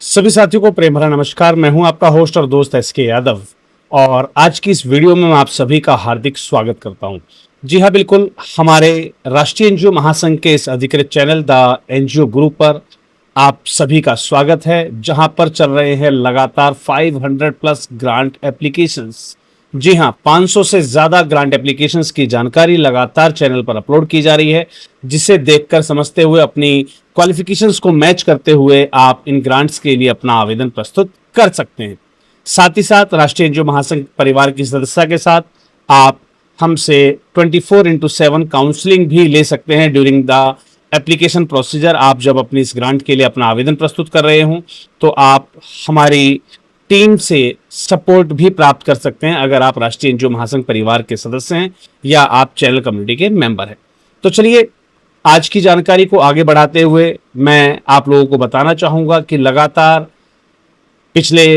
सभी साथियों को प्रेम भरा नमस्कार। मैं हूं आपका होस्ट और दोस्त एसके यादव और आज की इस वीडियो में मैं आप सभी का हार्दिक स्वागत करता हूं। जी हां, बिल्कुल हमारे राष्ट्रीय एनजीओ महासंघ के इस अधिकृत चैनल द एनजीओ ग्रुप पर आप सभी का स्वागत है, जहां पर चल रहे हैं लगातार 500 प्लस ग्रांट एप्लीकेशंस। जी हां, 500 से ज्यादा ग्रांट एप्लीकेशंस की जानकारी लगातार चैनल पर अपलोड की जा रही है, जिसे देखकर समझते हुए अपनी क्वालिफिकेशंस को मैच करते हुए आप इन ग्रांट्स के लिए अपना आवेदन प्रस्तुत कर सकते हैं। साथ ही साथ राष्ट्रीय एनजीओ महासंघ परिवार की सदस्यता के साथ आप हमसे 24/7 काउंसलिंग भी ले सकते हैं ड्यूरिंग द एप्लीकेशन प्रोसीजर। आप जब अपनी इस ग्रांट के लिए अपना आवेदन प्रस्तुत कर रहे हों तो आप हमारी टीम से सपोर्ट भी प्राप्त कर सकते हैं, अगर आप राष्ट्रीय एनजीओ महासंघ परिवार के सदस्य हैं या आप चैनल कम्युनिटी के मेंबर हैं। तो चलिए आज की जानकारी को आगे बढ़ाते हुए मैं आप लोगों को बताना चाहूंगा कि लगातार पिछले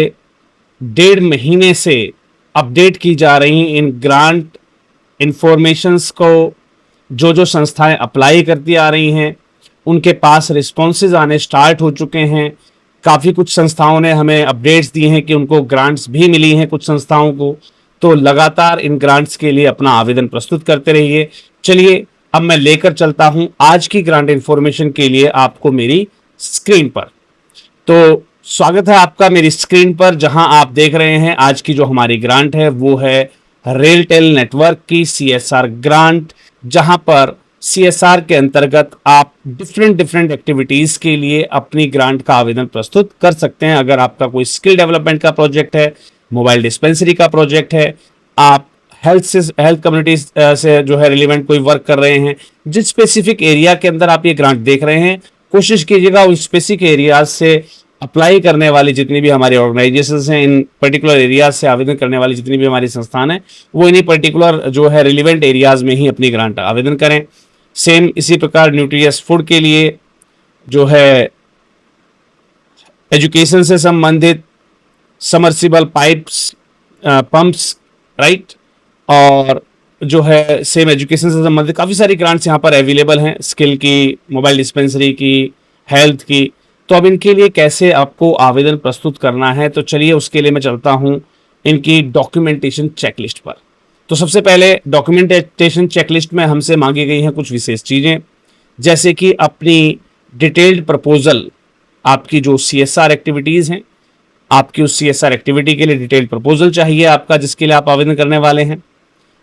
1.5 महीने से अपडेट की जा रही इन ग्रांट इंफॉर्मेशंस को जो जो संस्थाएं अप्लाई करती आ रही हैं, उनके पास रिस्पॉन्सेज आने स्टार्ट हो चुके हैं। काफ़ी कुछ संस्थाओं ने हमें अपडेट्स दिए हैं कि उनको ग्रांट्स भी मिली हैं कुछ संस्थाओं को। तो लगातार इन ग्रांट्स के लिए अपना आवेदन प्रस्तुत करते रहिए। चलिए अब मैं लेकर चलता हूं आज की ग्रांट इंफॉर्मेशन के लिए आपको मेरी स्क्रीन पर। तो स्वागत है आपका मेरी स्क्रीन पर, जहां आप देख रहे हैं आज की जो हमारी ग्रांट है वो है रेलटेल नेटवर्क की सीएसआर ग्रांट, जहां पर सीएसआर के अंतर्गत आप डिफरेंट एक्टिविटीज के लिए अपनी ग्रांट का आवेदन प्रस्तुत कर सकते हैं। अगर आपका कोई स्किल डेवलपमेंट का प्रोजेक्ट है, मोबाइल डिस्पेंसरी का प्रोजेक्ट है, आप हेल्थ कम्युनिटी से जो है रिलेवेंट कोई वर्क कर रहे हैं, जिस स्पेसिफिक एरिया के अंदर आप ये ग्रांट देख रहे हैं, कोशिश कीजिएगा उन स्पेसिफिक एरियाज से अप्लाई करने वाली जितनी भी हमारी ऑर्गेनाइजेशंस हैं, इन पर्टिकुलर एरियाज से आवेदन करने वाली जितनी भी हमारी संस्थान है, वो इन्हीं पर्टिकुलर जो है रिलेवेंट एरियाज में ही अपनी ग्रांट आवेदन करें। सेम इसी प्रकार न्यूट्रियस फूड के लिए जो है एजुकेशन से संबंधित समर्सिबल पाइप्स, पंप्स, राइट, और जो है सेम एजुकेशन से संबंधित काफ़ी सारी ग्रांट्स यहाँ पर अवेलेबल हैं, स्किल की, मोबाइल डिस्पेंसरी की, हेल्थ की। तो अब इनके लिए कैसे आपको आवेदन प्रस्तुत करना है, तो चलिए उसके लिए मैं चलता हूँ इनकी डॉक्यूमेंटेशन चेकलिस्ट पर। तो सबसे पहले डॉक्यूमेंटेशन चेकलिस्ट में हमसे मांगी गई हैं कुछ विशेष चीज़ें, जैसे कि अपनी डिटेल्ड प्रपोजल, आपकी जो सीएसआर एक्टिविटीज़ हैं, आपकी उस सीएसआर एक्टिविटी के लिए डिटेल्ड प्रपोजल चाहिए आपका, जिसके लिए आप आवेदन करने वाले हैं।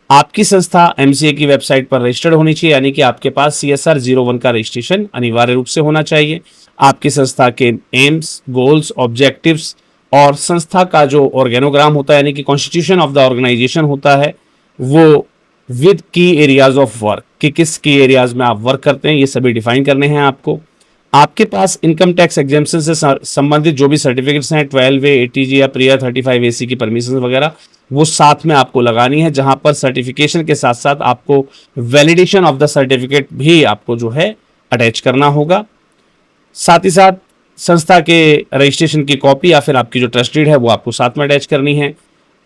आपकी संस्था एमसीए की वेबसाइट पर रजिस्टर्ड होनी चाहिए, यानी कि आपके पास CSR 01 का रजिस्ट्रेशन अनिवार्य रूप से होना चाहिए। आपकी संस्था के एम्स, गोल्स, ऑब्जेक्टिव्स और संस्था का जो ऑर्गेनोग्राम होता है, यानी कि कॉन्स्टिट्यूशन ऑफ द ऑर्गेनाइजेशन होता है, वो विद की एरियाज ऑफ वर्क, कि किस की एरियाज में आप वर्क करते हैं, ये सभी डिफाइन करने हैं आपको। आपके पास इनकम टैक्स एग्जेम्पशन से संबंधित जो भी सर्टिफिकेट्स हैं, 12A, ATG या प्रिया 35AC की परमिशन वगैरह, वो साथ में आपको लगानी है, जहां पर सर्टिफिकेशन के साथ साथ आपको वैलिडेशन ऑफ द सर्टिफिकेट भी आपको जो है अटैच करना होगा। साथ ही साथ संस्था के रजिस्ट्रेशन की कॉपी या फिर आपकी जो ट्रस्ट डीड है वो आपको साथ में अटैच करनी है।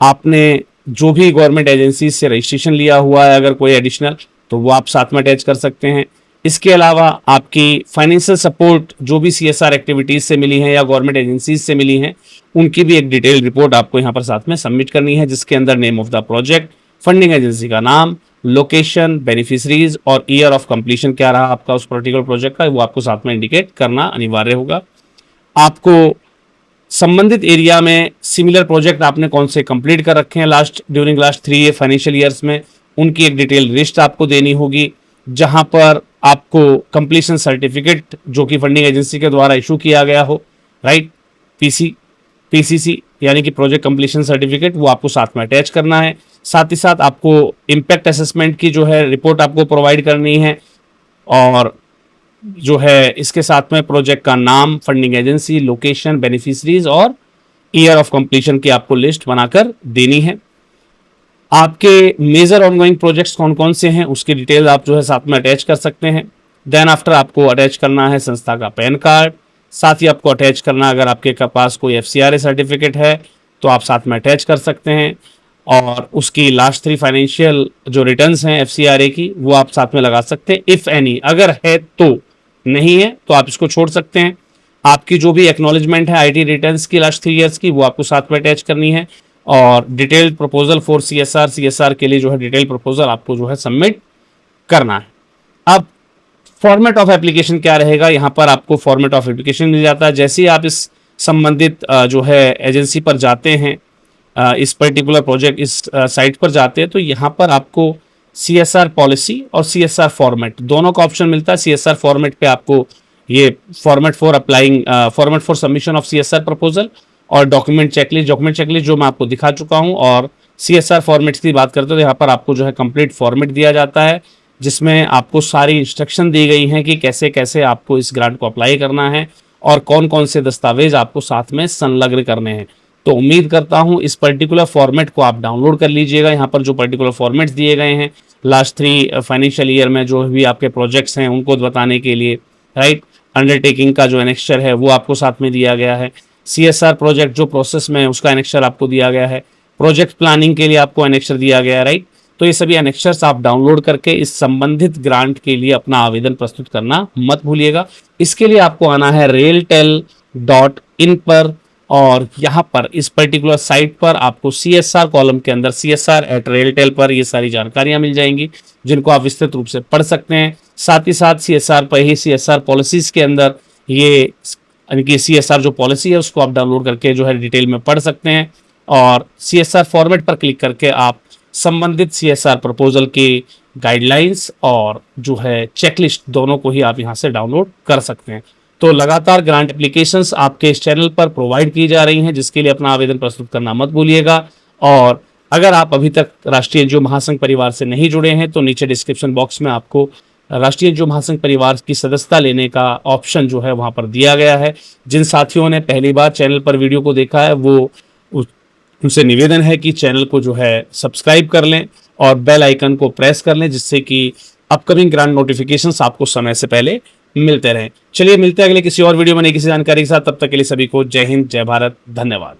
आपने जो भी गवर्नमेंट एजेंसी से रजिस्ट्रेशन लिया हुआ है, अगर कोई एडिशनल, तो वो आप साथ में अटैच कर सकते हैं। इसके अलावा आपकी फाइनेंशियल सपोर्ट जो भी CSR एक्टिविटीज़ से मिली हैं या गवर्नमेंट एजेंसीज से मिली हैं, उनकी भी एक डिटेल रिपोर्ट आपको यहाँ पर साथ में सबमिट करनी है, जिसके अंदर name of the project, funding agency का नाम, लोकेशन, बेनिफिशरीज और ईयर ऑफ कंप्लीशन क्या रहा आपका उस पर्टिकुलर प्रोजेक्ट का, वो आपको साथ में इंडिकेट करना अनिवार्य होगा। आपको संबंधित एरिया में सिमिलर प्रोजेक्ट आपने कौन से कंप्लीट कर रखे हैं ड्यूरिंग लास्ट 3 फाइनेंशियल ईयर्स में, उनकी एक डिटेल लिस्ट आपको देनी होगी, जहां पर आपको कंप्लीशन सर्टिफिकेट जो कि फंडिंग एजेंसी के द्वारा इशू किया गया हो, राइट, PCC यानी कि प्रोजेक्ट कंप्लीशन सर्टिफिकेट, वो आपको साथ में अटैच करना है। साथ ही साथ आपको इम्पैक्ट असेसमेंट की जो है रिपोर्ट आपको प्रोवाइड करनी है, और जो है इसके साथ में प्रोजेक्ट का नाम, फंडिंग एजेंसी, लोकेशन, बेनिफिशरीज और ईयर ऑफ कंप्लीशन की आपको लिस्ट बनाकर देनी है। आपके मेजर ऑनगोइंग प्रोजेक्ट्स कौन कौन से हैं उसकी डिटेल आप जो है साथ में अटैच कर सकते हैं। देन आफ्टर आपको अटैच करना है संस्था का पैन कार्ड, साथ ही आपको अटैच करना, अगर आपके पास कोई FCRA सर्टिफिकेट है तो आप साथ में अटैच कर सकते हैं, और उसकी लास्ट 3 फाइनेंशियल जो रिटर्न्स हैं FCRA की, वो आप साथ में लगा सकते हैं इफ़ एनी। अगर है तो, नहीं है तो आप इसको छोड़ सकते हैं। आपकी जो भी एक्नॉलेजमेंट है आईटी रिटर्न्स की लास्ट 3 ईयर्स की, वो आपको साथ में अटैच करनी है। और डिटेल्ड प्रपोजल फॉर सीएसआर के लिए जो है डिटेल प्रपोजल आपको जो है सबमिट करना है। अब फॉर्मेट ऑफ एप्लीकेशन क्या रहेगा, यहाँ पर आपको फॉर्मेट ऑफ एप्लीकेशन मिल जाता है। जैसे ही आप इस संबंधित जो है एजेंसी पर जाते हैं, इस पर्टिकुलर प्रोजेक्ट इस साइट पर जाते हैं, तो यहाँ पर आपको सीएसआर पॉलिसी और सीएसआर फॉर्मेट दोनों का ऑप्शन मिलता है। सीएसआर फॉर्मेट पे आपको ये format for submission of CSR proposal और डॉक्यूमेंट चेकलिस्ट जो मैं आपको दिखा चुका हूँ। और सीएसआर फॉर्मेट्स की बात करते हो तो यहाँ पर आपको जो है कंप्लीट फॉर्मेट दिया जाता है, जिसमें आपको सारी इंस्ट्रक्शन दी गई हैं कि कैसे कैसे आपको इस ग्रांट को अप्लाई करना है और कौन कौन से दस्तावेज आपको साथ में संलग्न करने हैं। तो उम्मीद करता हूं इस पर्टिकुलर फॉर्मेट को आप डाउनलोड कर लीजिएगा। यहाँ पर जो पर्टिकुलर फॉर्मेट्स दिए गए हैं लास्ट 3 फाइनेंशियल ईयर में जो भी आपके प्रोजेक्ट्स हैं उनको बताने के लिए, राइट। अंडरटेकिंग का जो एनेक्स्चर है वो आपको साथ में दिया गया है। सीएसआर प्रोजेक्ट जो प्रोसेस में उसका एनेक्स्चर आपको दिया गया है। प्रोजेक्ट प्लानिंग के लिए आपको एनेक्स्चर दिया गया है, राइट। तो ये सभी एनेक्स्चर्स आप डाउनलोड करके इस संबंधित ग्रांट के लिए अपना आवेदन प्रस्तुत करना मत भूलिएगा। इसके लिए आपको आना है railtel.in पर, और यहाँ पर इस पर्टिकुलर साइट पर आपको CSR कॉलम के अंदर CSR@railtel पर ये सारी जानकारियां मिल जाएंगी, जिनको आप विस्तृत रूप से पढ़ सकते हैं। साथ ही साथ CSR पर ही CSR पॉलिसीज के अंदर ये यानी कि CSR जो पॉलिसी है उसको आप डाउनलोड करके जो है डिटेल में पढ़ सकते हैं। और CSR फॉर्मेट पर क्लिक करके आप संबंधित CSR प्रपोजल की गाइडलाइंस और जो है चेकलिस्ट दोनों को ही आप यहाँ से डाउनलोड कर सकते हैं। तो लगातार ग्रांट एप्लीकेशंस आपके इस चैनल पर प्रोवाइड की जा रही हैं, जिसके लिए अपना आवेदन प्रस्तुत करना मत भूलिएगा। और अगर आप अभी तक राष्ट्रीय एनजीओ महासंघ परिवार से नहीं जुड़े हैं तो नीचे डिस्क्रिप्शन बॉक्स में आपको राष्ट्रीय एनजीओ महासंघ परिवार की सदस्यता लेने का ऑप्शन जो है वहाँ पर दिया गया है। जिन साथियों ने पहली बार चैनल पर वीडियो को देखा है वो उनसे निवेदन है कि चैनल को जो है सब्सक्राइब कर लें और बेल आइकन को प्रेस कर लें, जिससे कि अपकमिंग ग्रांट नोटिफिकेशंस आपको समय से पहले मिलते रहें। चलिए मिलते हैं अगले किसी और वीडियो में नई किसी जानकारी के साथ। तब तक के लिए सभी को जय हिंद, जय भारत, धन्यवाद।